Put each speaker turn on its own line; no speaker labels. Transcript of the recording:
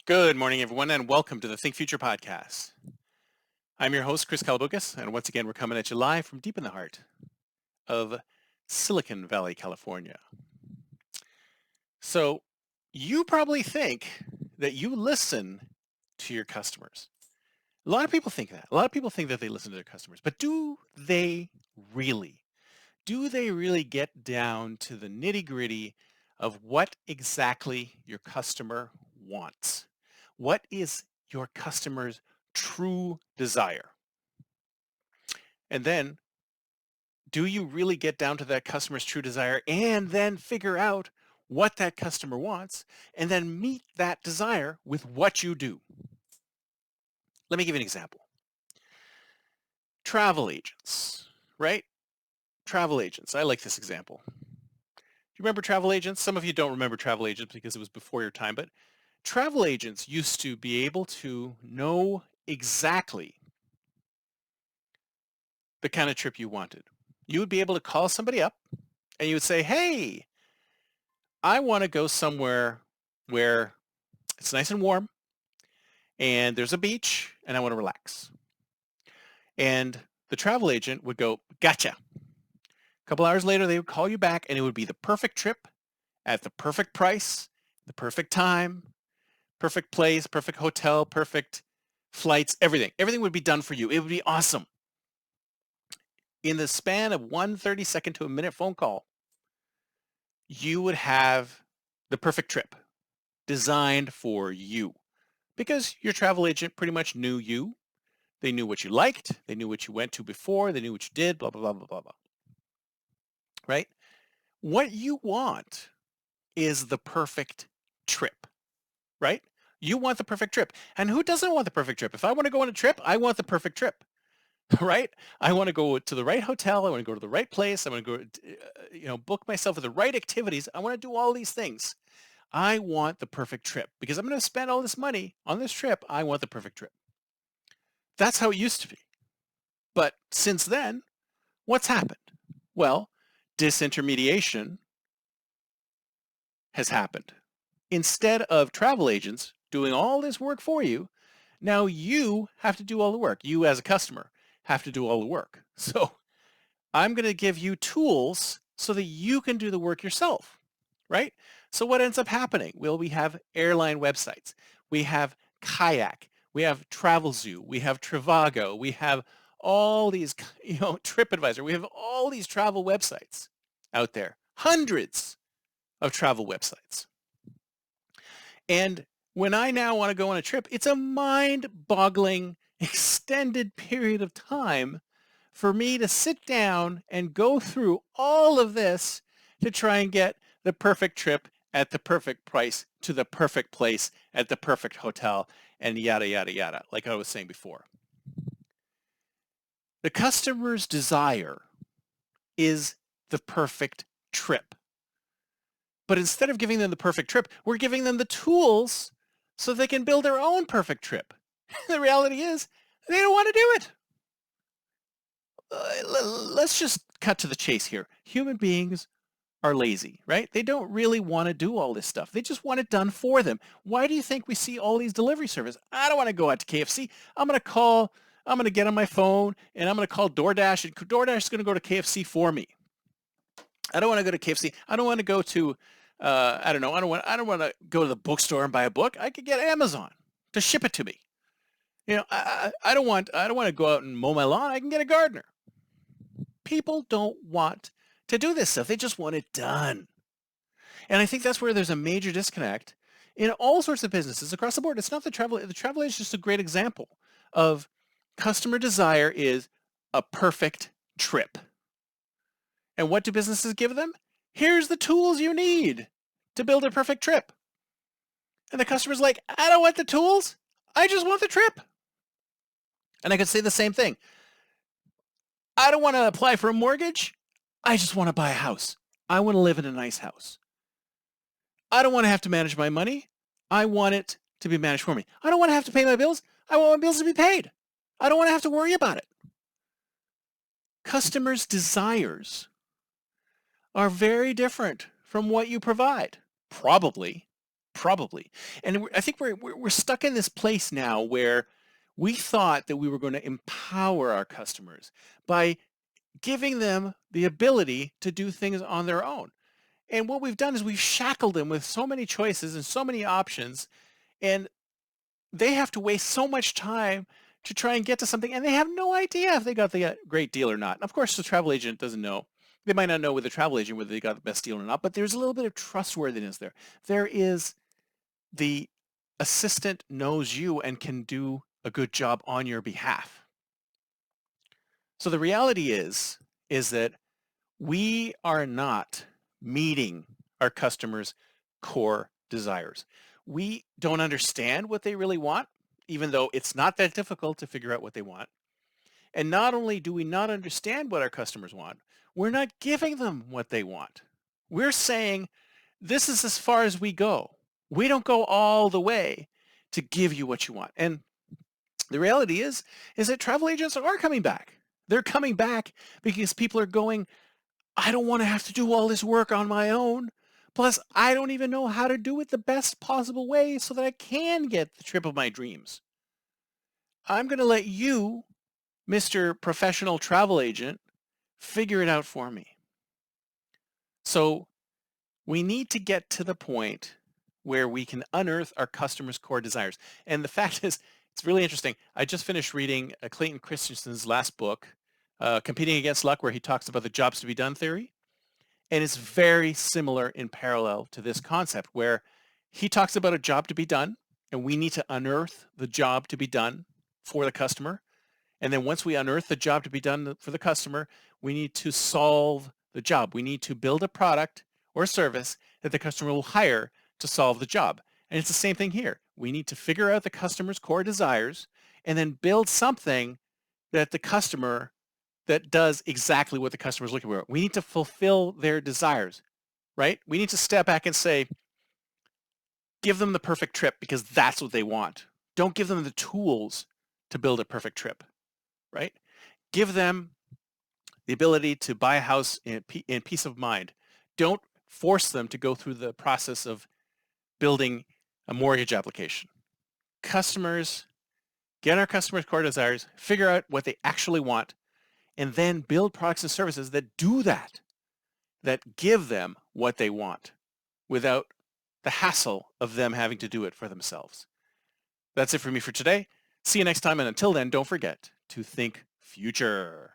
Good morning, everyone, and welcome to the Think Future podcast. I'm your host, Chris Kalabukas, and once again, we're coming at you live from deep in the heart of Silicon Valley, California. So you probably think that you listen to your customers. A lot of people think that. A lot of people think that they listen to their customers, but do they really? Do they really get down to the nitty-gritty of what exactly your customer wants? What is your customer's true desire? And then, do you really get down to that customer's true desire and then figure out what that customer wants and then meet that desire with what you do? Let me give you an example. Travel agents, right? Travel agents. I like this example. Do you remember travel agents? Some of you don't remember travel agents because it was before your time, but travel agents used to be able to know exactly the kind of trip you wanted. You would be able to call somebody up and you would say, hey, I want to go somewhere where it's nice and warm and there's a beach and I want to relax. And the travel agent would go, gotcha. A couple hours later, they would call you back and it would be the perfect trip at the perfect price, the perfect time, perfect place, perfect hotel, perfect flights, everything. Everything would be done for you. It would be awesome. In the span of 1 30-second to a minute phone call, you would have the perfect trip designed for you because your travel agent pretty much knew you. They knew what you liked. They knew what you went to before. They knew what you did, blah, blah, blah, blah, blah, blah. Right? What you want is the perfect trip, right? You want the perfect trip. And who doesn't want the perfect trip? If I want to go on a trip, I want the perfect trip. Right? I want to go to the right hotel. I want to go to the right place. I want to go, book myself with the right activities. I want to do all these things. I want the perfect trip because I'm going to spend all this money on this trip. I want the perfect trip. That's how it used to be. But since then, what's happened? Well, disintermediation has happened. Instead of travel agents doing all this work for you, now you have to do all the work. You as a customer have to do all the work. So I'm going to give you tools so that you can do the work yourself, right? So what ends up happening? Well, we have airline websites. We have Kayak. We have Travelzoo. We have Trivago. We have all these, TripAdvisor. We have all these travel websites out there, hundreds of travel websites. And when I now want to go on a trip, it's a mind-boggling extended period of time for me to sit down and go through all of this to try and get the perfect trip at the perfect price to the perfect place at the perfect hotel and yada, yada, yada, like I was saying before. The customer's desire is the perfect trip. But instead of giving them the perfect trip, we're giving them the tools so they can build their own perfect trip. The reality is they don't want to do it. Let's just cut to the chase here. Human beings are lazy, right? They don't really want to do all this stuff. They just want it done for them. Why do you think we see all these delivery services? I don't want to go out to KFC. I'm going to get on my phone and I'm going to call DoorDash and DoorDash is going to go to KFC for me. I don't want to go to KFC. I don't want to go to, I don't know. I don't want to go to the bookstore and buy a book. I could get Amazon to ship it to me. I don't want to go out and mow my lawn. I can get a gardener. People don't want to do this stuff. They just want it done. And I think that's where there's a major disconnect in all sorts of businesses across the board. It's not the travel. The travel is just a great example of customer desire is a perfect trip. And what do businesses give them? Here's the tools you need to build a perfect trip. And the customer's like, I don't want the tools. I just want the trip. And I could say the same thing. I don't want to apply for a mortgage. I just want to buy a house. I want to live in a nice house. I don't want to have to manage my money. I want it to be managed for me. I don't want to have to pay my bills. I want my bills to be paid. I don't want to have to worry about it. Customers' desires are very different from what you provide. Probably. Probably. And I think we're stuck in this place now where we thought that we were going to empower our customers by giving them the ability to do things on their own. And what we've done is we've shackled them with so many choices and so many options, and they have to waste so much time to try and get to something, and they have no idea if they got the great deal or not. Of course, the travel agent doesn't know. They might not know with the travel agent whether they got the best deal or not, but there's a little bit of trustworthiness there. There is the assistant knows you and can do a good job on your behalf. So the reality is that we are not meeting our customers' core desires. We don't understand what they really want, even though it's not that difficult to figure out what they want. And not only do we not understand what our customers want, we're not giving them what they want. We're saying, this is as far as we go. We don't go all the way to give you what you want. And the reality is that travel agents are coming back. They're coming back because people are going, I don't want to have to do all this work on my own. Plus, I don't even know how to do it the best possible way so that I can get the trip of my dreams. I'm going to let you, Mr. Professional Travel Agent, figure it out for me. So we need to get to the point where we can unearth our customers' core desires. And the fact is, it's really interesting. I just finished reading Clayton Christensen's last book, Competing Against Luck, where he talks about the jobs to be done theory. And it's very similar in parallel to this concept where he talks about a job to be done, and we need to unearth the job to be done for the customer. And then once we unearth the job to be done for the customer, we need to solve the job. We need to build a product or service that the customer will hire to solve the job. And it's the same thing here. We need to figure out the customer's core desires and then build something that the customer that does exactly what the customer is looking for. We need to fulfill their desires, right? We need to step back and say, give them the perfect trip because that's what they want. Don't give them the tools to build a perfect trip, right? Give them the ability to buy a house in peace of mind. Don't force them to go through the process of building a mortgage application. Customers, get our customers' core desires, figure out what they actually want, and then build products and services that do that, that give them what they want without the hassle of them having to do it for themselves. That's it for me for today. See you next time, and until then, don't forget to think future.